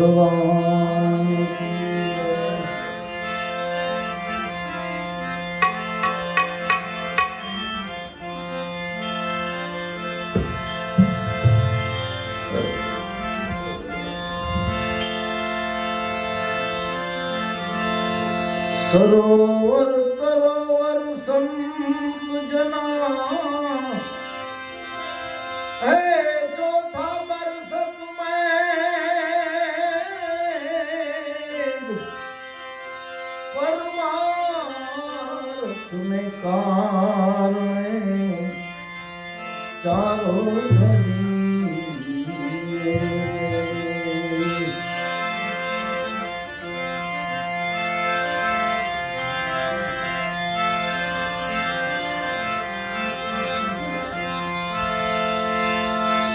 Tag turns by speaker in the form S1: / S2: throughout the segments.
S1: ભગવાન સરોવર તરોવર સંત જના હે ચોથા બરસત મેં પરમાર્થ ને કારણે ચારો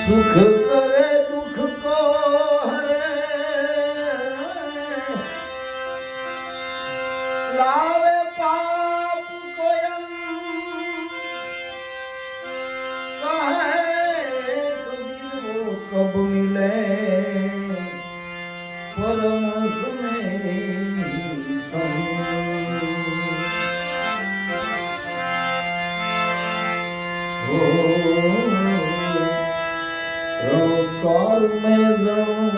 S1: સુખ કરે દુઃખ કો હરે લાવે પાપ કોયમ કહે કબીર કબ મિલે પરમ સુને कार में जाऊं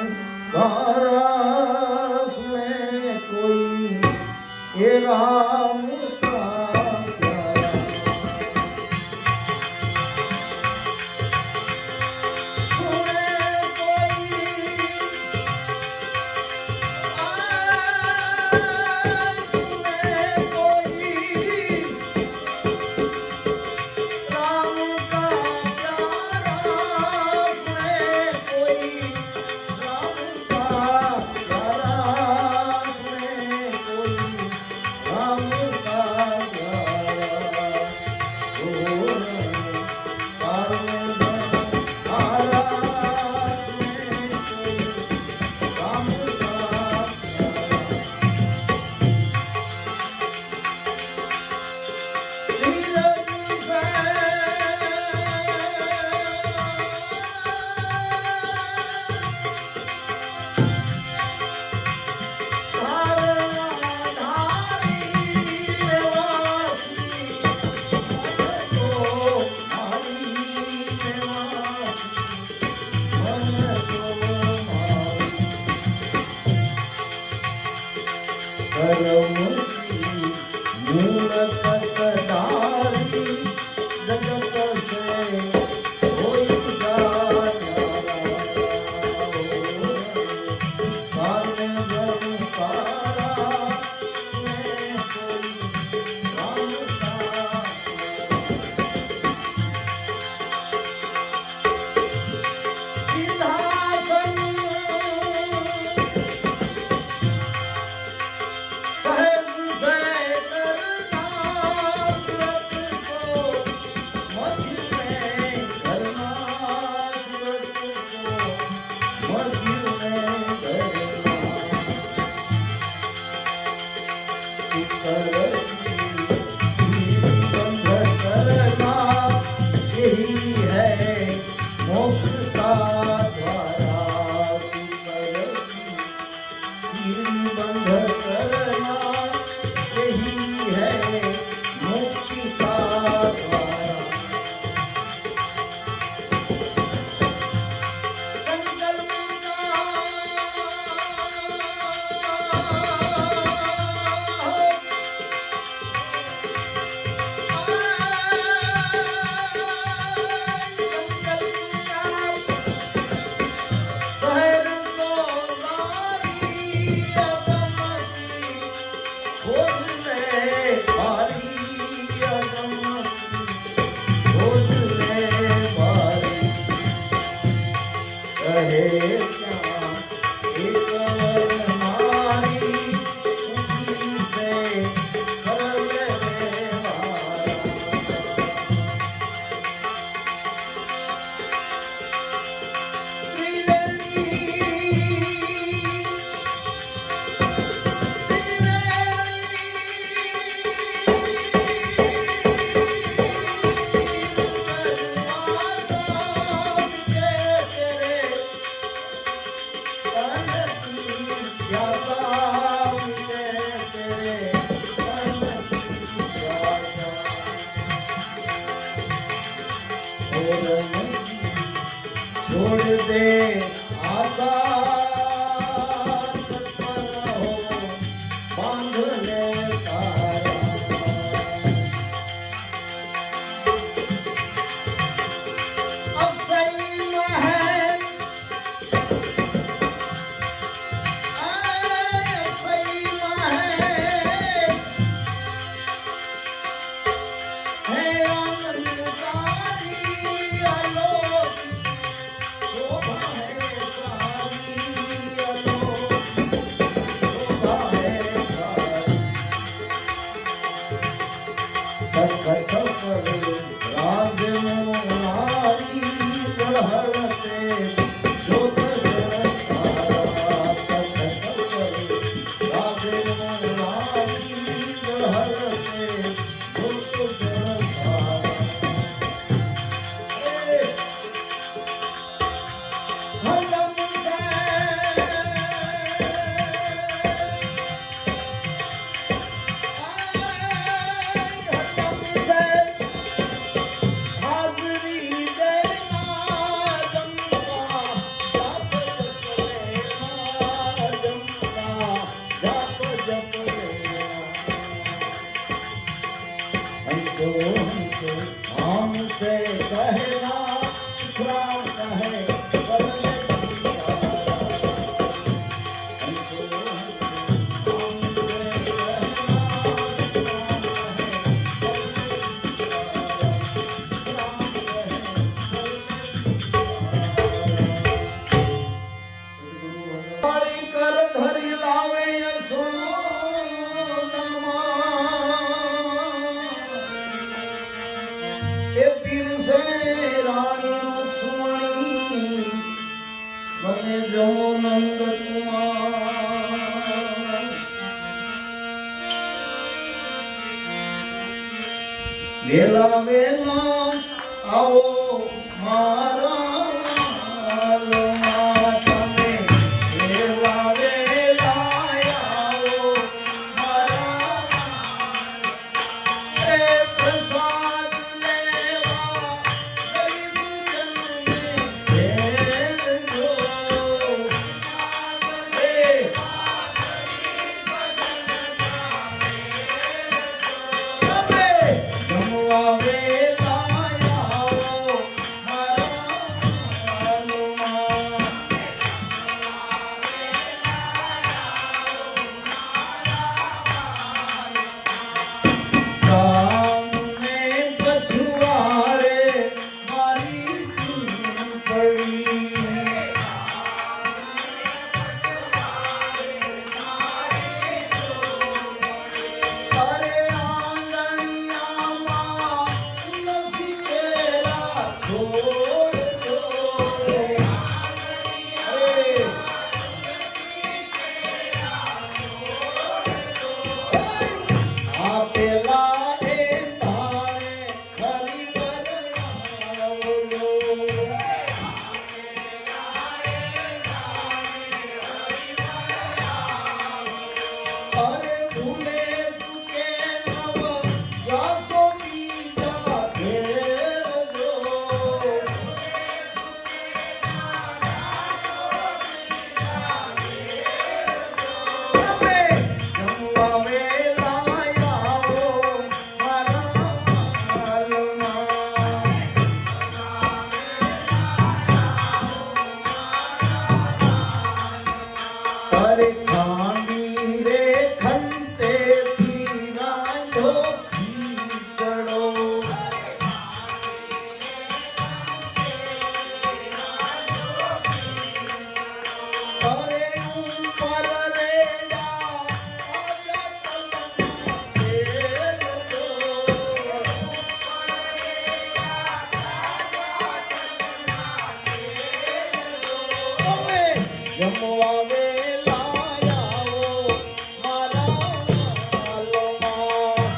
S1: कारास में कोई ये राम का વેલા વેલા આવો મારા વાલમાં તમે વેલા વેલા આવો મારા એ પ્રસાદ લેવા ગરીબ જનને ભેરજો એ જમવા વેલા આવો મારા વાલમાં કામને પછુઆડે મારી પડી અરે આંગણિયામાં નથી કેરા છોડ દો આપેલા એ તાણે ખરી વરણાવજો અરે ભૂલે ચૂકે નવ જાતો બીજા ઘેરજો જમવા વેલા આવો મારા વાલમાં અરે ખાંડી રે ખંતેથી રાંધો ખીચડો અરે ઉપર રેડા આવ્યા જમવા વેલા આવો મારા વાલમાં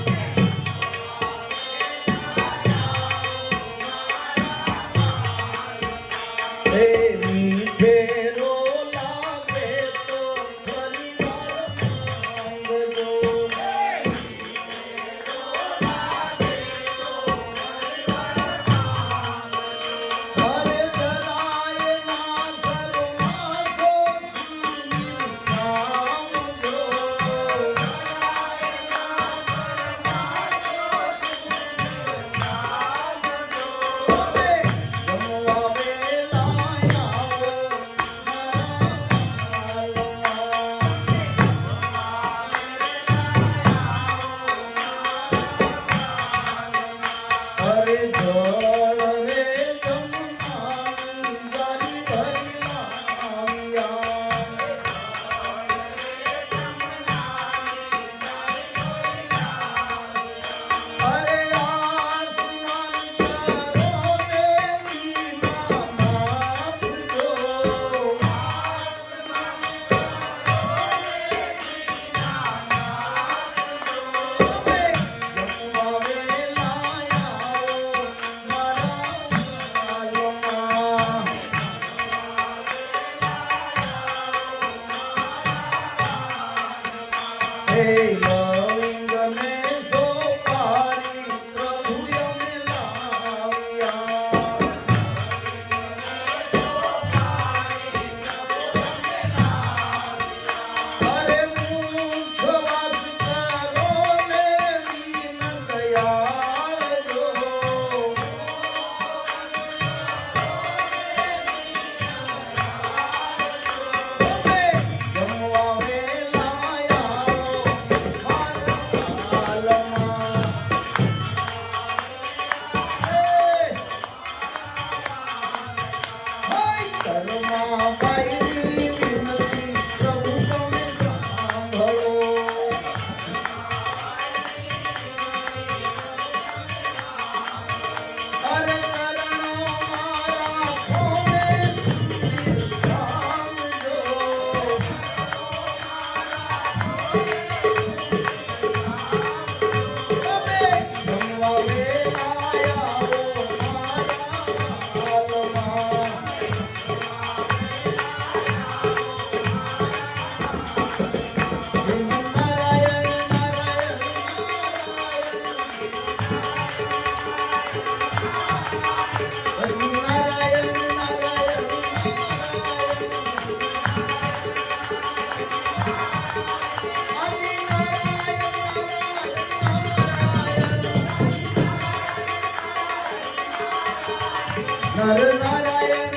S1: હે મીઠેરો લાગે તો ફરી માંગજો અરે જરાય ના શરમાશો સુની સામજો જમવા વેલા આવો મારા અરે જળ રે જમનાની જારી ભરી લાવ્યા અરે આસમાન કરો દેવી માપજો જમવા વેલા આવો મારા વાલમાં હે લવિંગ ને સોપારી પ્રભુ અમે લાવ્યા અરે મુખવાસ કરો ને દીન દયાળજો જમવા વેલા આવો નર નારાયણ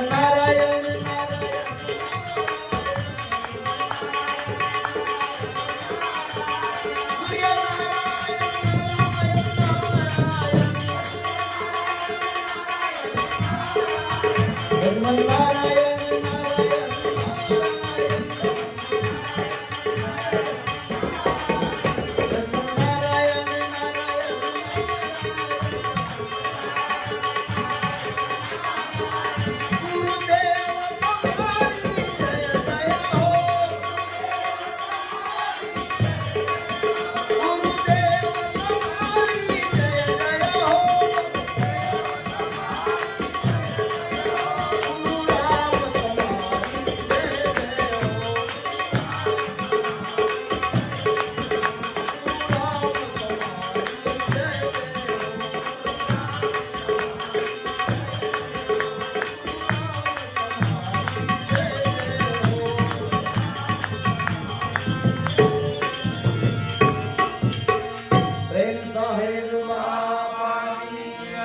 S1: નારાયણ શ્રીમન નારાયણ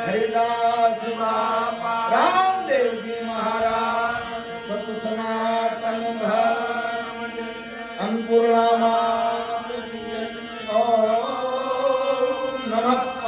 S1: હરિદાસ રામદેવજી મહારાજ સત સનાતન ધર્મ અન્નપૂર્ણા ઓમ નમઃ